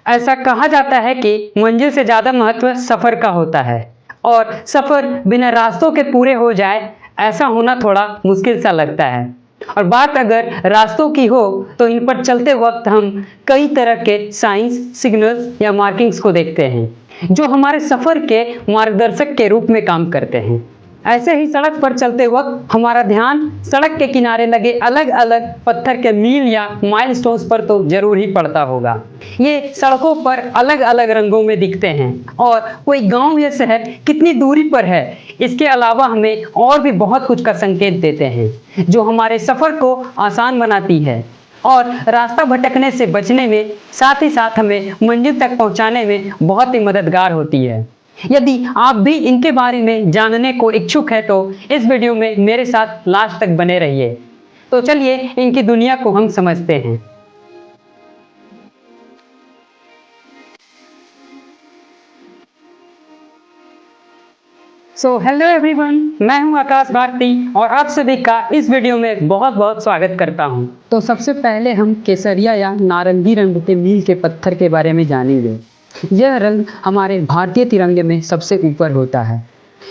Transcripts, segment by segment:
ऐसा कहा जाता है कि मंजिल से ज़्यादा महत्व सफ़र का होता है और सफ़र बिना रास्तों के पूरे हो जाए ऐसा होना थोड़ा मुश्किल सा लगता है। और बात अगर रास्तों की हो तो इन पर चलते वक्त हम कई तरह के साइंस, सिग्नल्स या मार्किंग्स को देखते हैं जो हमारे सफ़र के मार्गदर्शक के रूप में काम करते हैं। ऐसे ही सड़क पर चलते वक्त हमारा ध्यान सड़क के किनारे लगे अलग अलग पत्थर के मील या माइलस्टोन्स पर तो जरूर ही पड़ता होगा। ये सड़कों पर अलग अलग रंगों में दिखते हैं और कोई गांव या शहर कितनी दूरी पर है इसके अलावा हमें और भी बहुत कुछ का संकेत देते हैं जो हमारे सफ़र को आसान बनाती है और रास्ता भटकने से बचने में, साथ ही साथ हमें मंजिल तक पहुंचाने में बहुत ही मददगार होती है। यदि आप भी इनके बारे में जानने को इच्छुक है तो इस वीडियो में मेरे साथ लास्ट तक बने रहिए। तो चलिए इनकी दुनिया को हम समझते हैं। हेलो एवरीवन, मैं हूं आकाश भारती और आप सभी का इस वीडियो में बहुत बहुत स्वागत करता हूं। तो सबसे पहले हम केसरिया या नारंगी रंग के मील के पत्थर के बारे में जानेंगे। यह रंग हमारे भारतीय तिरंगे में सबसे ऊपर होता है।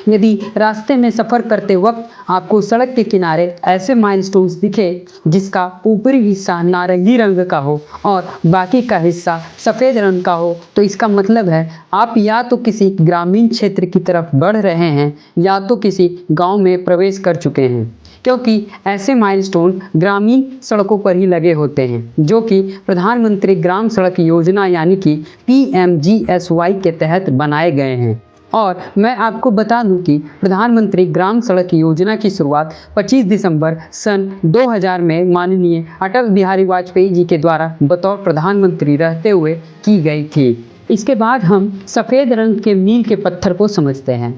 यदि रास्ते में सफ़र करते वक्त आपको सड़क के किनारे ऐसे माइलस्टोन्स दिखे जिसका ऊपरी हिस्सा नारंगी रंग का हो और बाकी का हिस्सा सफ़ेद रंग का हो तो इसका मतलब है आप या तो किसी ग्रामीण क्षेत्र की तरफ बढ़ रहे हैं या तो किसी गांव में प्रवेश कर चुके हैं, क्योंकि ऐसे माइलस्टोन ग्रामीण सड़कों पर ही लगे होते हैं जो कि प्रधानमंत्री ग्राम सड़क योजना यानी कि PMGSY के तहत बनाए गए हैं। और मैं आपको बता दूं कि प्रधानमंत्री ग्राम सड़क योजना की शुरुआत 25 दिसंबर सन 2000 में माननीय अटल बिहारी वाजपेयी जी के द्वारा बतौर प्रधानमंत्री रहते हुए की गई थी। इसके बाद हम सफ़ेद रंग के मील के पत्थर को समझते हैं।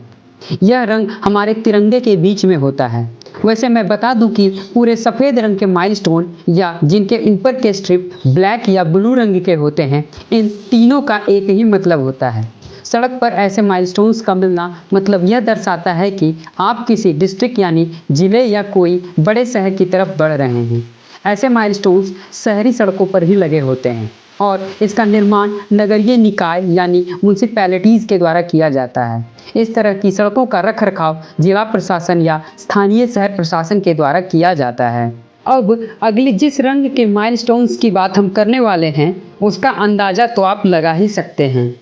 यह रंग हमारे तिरंगे के बीच में होता है। वैसे मैं बता दूं कि पूरे सफ़ेद रंग के माइलस्टोन या जिनके ऊपर के स्ट्रिप ब्लैक या ब्लू रंग के होते हैं, इन तीनों का एक ही मतलब होता है। सड़क पर ऐसे माइलस्टोन्स का मिलना मतलब यह दर्शाता है कि आप किसी डिस्ट्रिक्ट यानी जिले या कोई बड़े शहर की तरफ बढ़ रहे हैं। ऐसे माइलस्टोन्स शहरी सड़कों पर ही लगे होते हैं और इसका निर्माण नगरीय निकाय यानी म्यूनिसिपैलिटीज़ के द्वारा किया जाता है। इस तरह की सड़कों का रखरखाव जिला प्रशासन या स्थानीय शहर प्रशासन के द्वारा किया जाता है। अब अगली जिस रंग के माइलस्टोन्स की बात हम करने वाले हैं उसका अंदाज़ा तो आप लगा ही सकते हैं।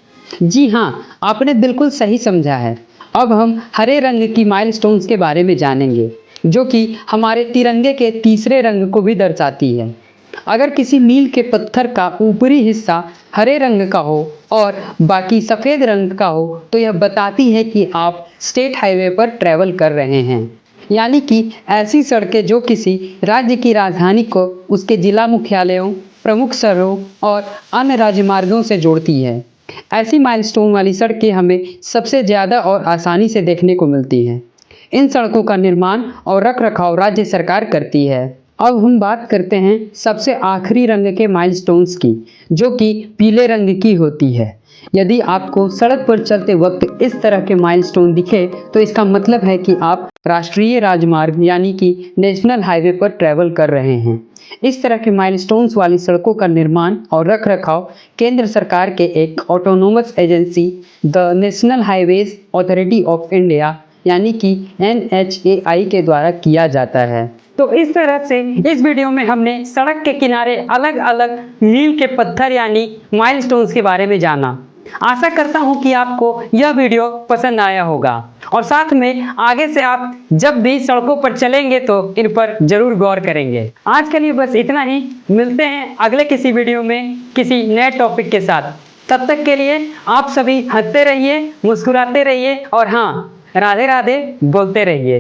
जी हाँ, आपने बिल्कुल सही समझा है। अब हम हरे रंग की माइलस्टोन्स के बारे में जानेंगे जो कि हमारे तिरंगे के तीसरे रंग को भी दर्शाती है। अगर किसी मील के पत्थर का ऊपरी हिस्सा हरे रंग का हो और बाकी सफ़ेद रंग का हो तो यह बताती है कि आप स्टेट हाईवे पर ट्रैवल कर रहे हैं, यानी कि ऐसी सड़कें जो किसी राज्य की राजधानी को उसके जिला मुख्यालयों, प्रमुख शहरों और अन्य राजमार्गों से जोड़ती है। ऐसी माइलस्टोन वाली सड़कें हमें सबसे ज़्यादा और आसानी से देखने को मिलती हैं। इन सड़कों का निर्माण और रखरखाव राज्य सरकार करती है। अब हम बात करते हैं सबसे आखिरी रंग के माइलस्टोन्स की, जो कि पीले रंग की होती है। यदि आपको सड़क पर चलते वक्त इस तरह के माइलस्टोन दिखे तो इसका मतलब है कि आप राष्ट्रीय राजमार्ग यानी कि नेशनल हाईवे पर ट्रैवल कर रहे हैं। इस तरह के माइलस्टोन्स वाली सड़कों का निर्माण और रखरखाव केंद्र सरकार के एक autonomous agency the national highways authority of India यानी कि NHAI के द्वारा किया जाता है। तो इस तरह से इस वीडियो में हमने सड़क के किनारे अलग अलग मील के पत्थर यानी माइलस्टोन्स के बारे में जाना। आशा करता हूं कि आपको यह वीडियो पसंद आया होगा और साथ में आगे से आप जब भी सड़कों पर चलेंगे तो इन पर जरूर गौर करेंगे। आज के लिए बस इतना ही। मिलते हैं अगले किसी वीडियो में किसी नए टॉपिक के साथ। तब तक के लिए आप सभी हंसते रहिए, मुस्कुराते रहिए और हाँ, राधे राधे बोलते रहिए।